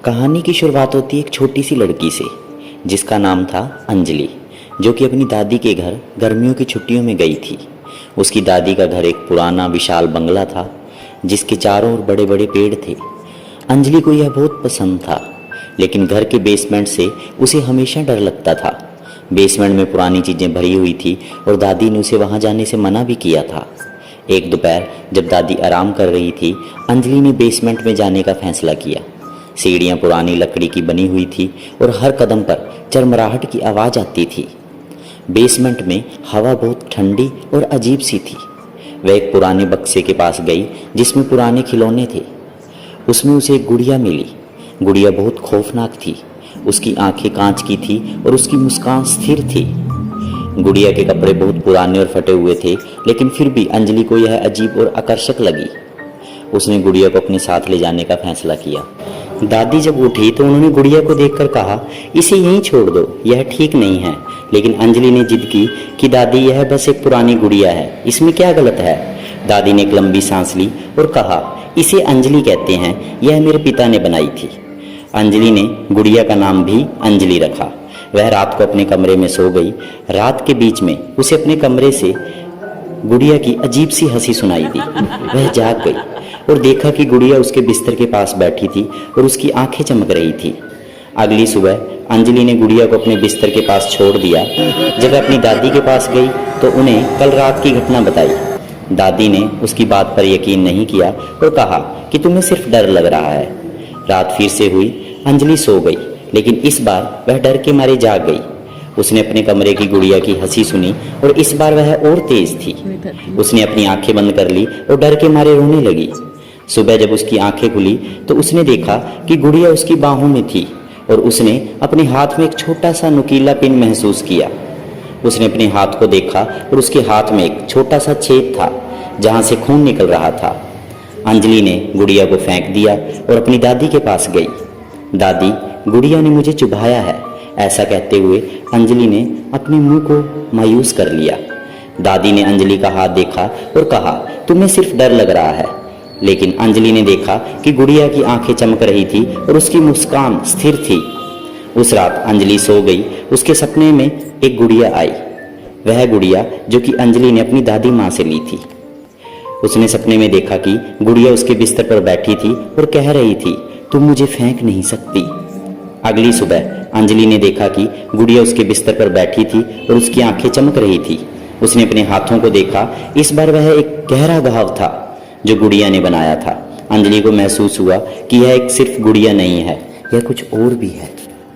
कहानी की शुरुआत होती है एक छोटी सी लड़की से जिसका नाम था अंजलि, जो कि अपनी दादी के घर गर्मियों की छुट्टियों में गई थी। उसकी दादी का घर एक पुराना विशाल बंगला था जिसके चारों ओर बड़े बड़े पेड़ थे। अंजलि को यह बहुत पसंद था, लेकिन घर के बेसमेंट से उसे हमेशा डर लगता था। बेसमेंट में पुरानी चीज़ें भरी हुई थी और दादी ने उसे वहाँ जाने से मना भी किया था। एक दोपहर जब दादी आराम कर रही थी, अंजलि ने बेसमेंट में जाने का फैसला किया। सीढ़ियाँ पुरानी लकड़ी की बनी हुई थी और हर कदम पर चरमराहट की आवाज़ आती थी। बेसमेंट में हवा बहुत ठंडी और अजीब सी थी। वह एक पुराने बक्से के पास गई जिसमें पुराने खिलौने थे। उसमें उसे एक गुड़िया मिली। गुड़िया बहुत खौफनाक थी। उसकी आंखें कांच की थी और उसकी मुस्कान स्थिर थी। गुड़िया के कपड़े बहुत पुराने और फटे हुए थे, लेकिन फिर भी अंजलि को यह अजीब और आकर्षक लगी। उसने गुड़िया को अपने साथ ले जाने का फैसला किया। दादी जब उठी तो उन्होंने गुड़िया को देखकर कहा, इसे यहीं छोड़ दो, यह ठीक नहीं है। लेकिन अंजलि ने जिद की कि दादी, यह बस एक पुरानी गुड़िया है, इसमें क्या गलत है। दादी ने एक लंबी सांस ली और कहा, इसे अंजलि कहते हैं, यह मेरे पिता ने बनाई थी। अंजलि ने गुड़िया का नाम भी अंजलि रखा। वह रात को अपने कमरे में सो गई। रात के बीच में उसे अपने कमरे से गुड़िया की अजीब सी हंसी सुनाई दी। वह जाग गई और देखा कि गुड़िया उसके बिस्तर के पास बैठी थी और उसकी आंखें चमक रही थी। अगली सुबह अंजलि ने गुड़िया को अपने बिस्तर के पास छोड़ दिया। जब वह अपनी दादी के पास गई तो उन्हें कल रात की घटना बताई। दादी ने उसकी बात पर यकीन नहीं किया और कहा कि तुम्हें सिर्फ डर लग रहा है। रात फिर से हुई। अंजलि सो गई, लेकिन इस बार वह डर के मारे जाग गई। उसने अपने कमरे की गुड़िया की हंसी सुनी और इस बार वह और तेज थी। उसने अपनी आंखें बंद कर ली और डर के मारे रोने लगी। सुबह जब उसकी आंखें खुली तो उसने देखा कि गुड़िया उसकी बाहों में थी और उसने अपने हाथ में एक छोटा सा नुकीला पिन महसूस किया। उसने अपने हाथ को देखा और उसके हाथ में एक छोटा सा छेद था जहां से खून निकल रहा था। अंजलि ने गुड़िया को फेंक दिया और अपनी दादी के पास गई। दादी, गुड़िया ने मुझे चुभाया है, ऐसा कहते हुए अंजलि ने अपने मुंह को मायूस कर लिया। दादी ने अंजलि का हाथ देखा और कहा, तुम्हें सिर्फ डर लग रहा है। लेकिन अंजलि ने देखा कि गुड़िया की आंखें चमक रही थी और उसकी मुस्कान स्थिर थी। उस रात अंजलि सो गई। उसके सपने में एक गुड़िया आई, वह गुड़िया जो कि अंजलि ने अपनी दादी माँ से ली थी। उसने सपने में देखा कि गुड़िया उसके बिस्तर पर बैठी थी और कह रही थी, तुम मुझे फेंक नहीं सकती। अगली सुबह अंजलि ने देखा कि गुड़िया उसके बिस्तर पर बैठी थी और उसकी आंखें चमक रही थी। उसने अपने हाथों को देखा। इस बार वह एक गहरा घाव था जो गुड़िया ने बनाया था। अंजलि को महसूस हुआ कि यह एक सिर्फ गुड़िया नहीं है, यह कुछ और भी है।